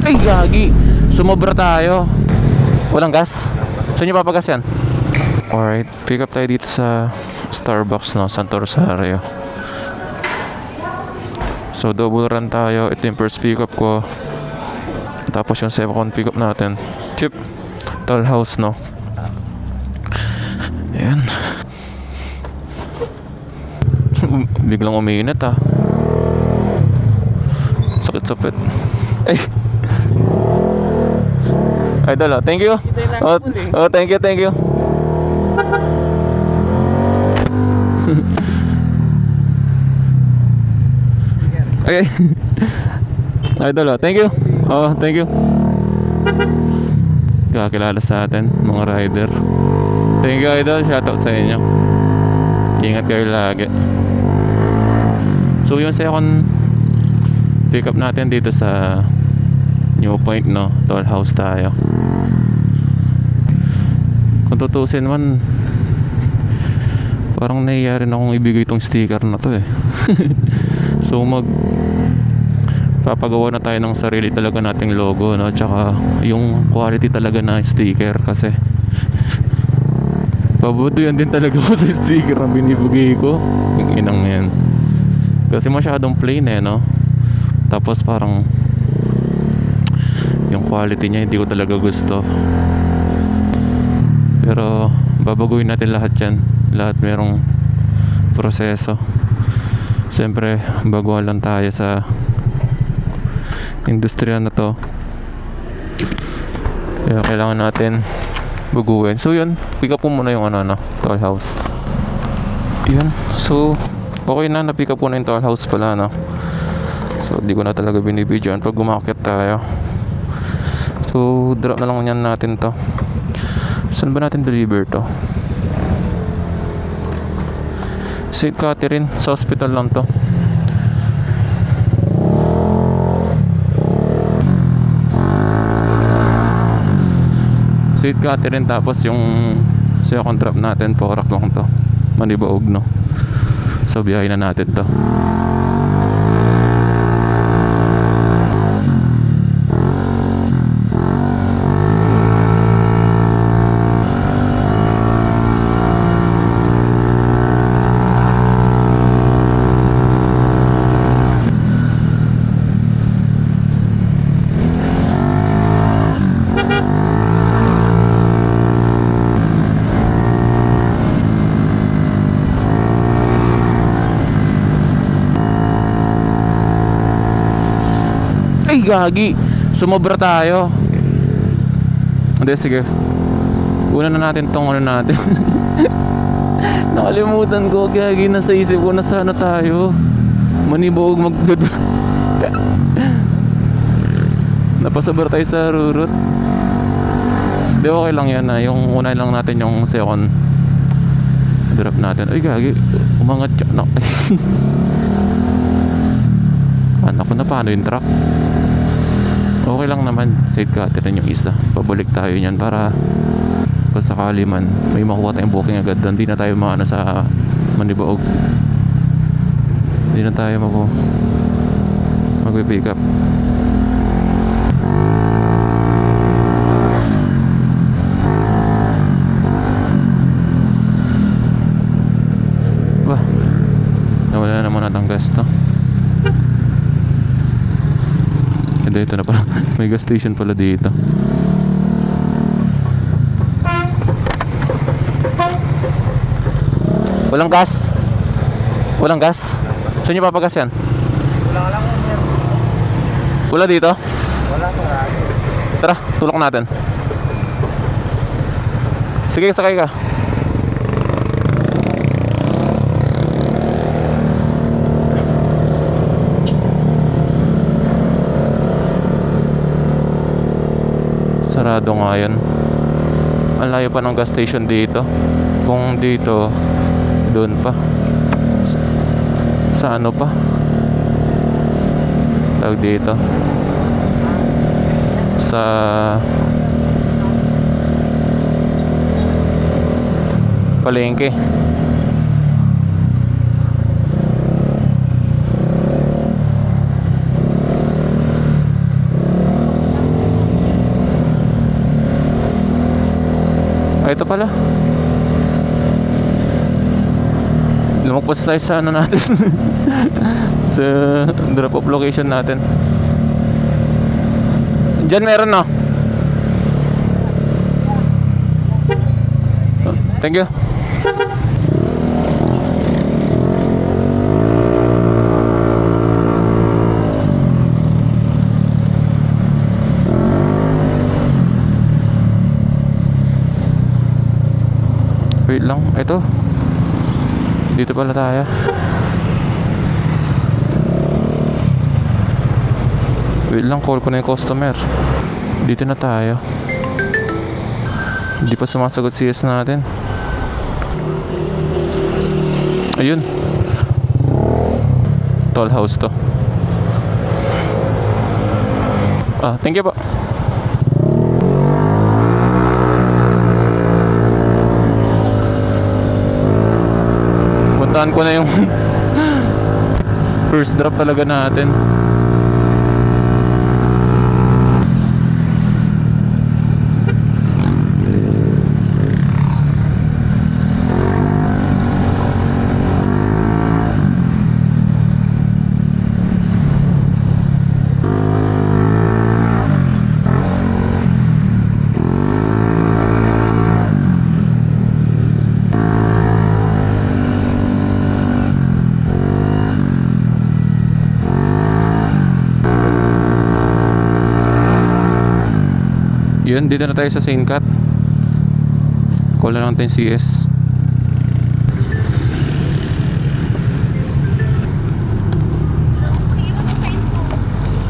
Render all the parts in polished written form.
Ay, gagi. Sumobra tayo. Walang gas? Saan nyo papagas yan? Alright, pick up tayo dito sa Starbucks, no? Santo Rosario. So, double run tayo. Ito yung first pick up ko. Tapos yung second pick up natin. Chip. Toll House, no? Ayan. Biglang umiinit, ah. Sakit sa pet. Ay. Idol, thank you. Thank you. Okay. Idol, thank you. Thank you. Kakilala sa atin, mga rider. Thank you, Idol. Shoutout sa inyo. Ingat kayo lagi. So, yung second pick up natin dito sa New Point, no? Toll House tayo. Kung tutusin man, parang nahiya rin akong ibigay itong sticker na to, eh. So papagawa na tayo ng sarili talaga nating logo, no? Tsaka yung quality talaga na sticker, kasi pabuto yan din talaga ko sa sticker na binibigay ko. Yung inang yan, kasi masyadong plain, eh, no? Tapos parang yung quality niya hindi ko talaga gusto. Pero babaguhin natin lahat yan. Lahat merong proseso. Siyempre baguhan lang tayo sa industriya na to, kaya kailangan natin baguhin. So yun, pick up ko muna yung Toll House. Yun. So okay na, na-pick up ko na yung Toll House pala, no? So di ko na talaga binibidyoan pag gumakit tayo. So drop na lang yan natin to. Saan ba natin deliver to? St. Catherine, sa hospital lang to. St. Catherine, tapos yung second drop natin Porac lang to, Manibaog, no? So biyahe na natin to. Ay, gagi. Sumobra tayo. Hindi, sige. Una na natin tong natin. Nakalimutan ko, gagi. Nasa isip ko na sana tayo. Manibaog Napasobra tayo sa Rurut. Hindi, okay lang yan, ha. Yung una lang natin yung second drop natin. Ay, gagi. Umangat ka. Anak ko na, paano yung truck? Okay lang naman, St. Catherine yung isa. Pabalik tayo niyan para kung sakali man may makuha tayong booking agad doon. Hindi na tayo maano sa Manibaog. Hindi na tayo magpipick up. Bah, nawala naman natang gas to. Ito na pala. May gas station pala dito. Walang gas? Walang gas? Saan nyo papagas yan? Wala lang. Wala dito? Wala. Tara, tulak natin. Sige, sakay ka. Sarado nga yan. Ang layo pa ng gas station dito. Kung dito, doon pa. Sa ano pa? Tawag dito. Sa palengke. Ito pala. Lumagpas tayo sa ano natin. Sa drop off location natin. Diyan meron no. Thank you. Wait lang, ito. Dito pala tayo. Wait lang, call ko na yung customer. Dito na tayo. Hindi pa sumasagot CS natin. Ayun. Toll house to. Thank you po. Puntahan ko na yung first drop talaga natin. Yun, dito na tayo sa St. Cat. Call na lang natin CS.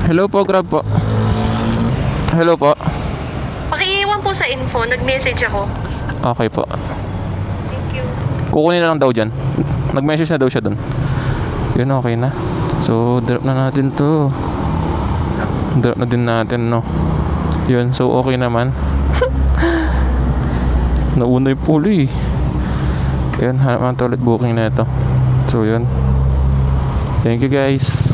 Hello po, Grab po. Hello po. Pakiiwan po sa info, nag-message ako. Okay po. Thank you. Kukunin na lang daw dyan. Nag-message na daw siya dun. Yun, okay na. So, drop na natin to. Drop na din natin, no. Yun, so okay naman. Nauna yung pulo eh. Yun, hanap natin ulit booking na ito. So yun. Thank you guys.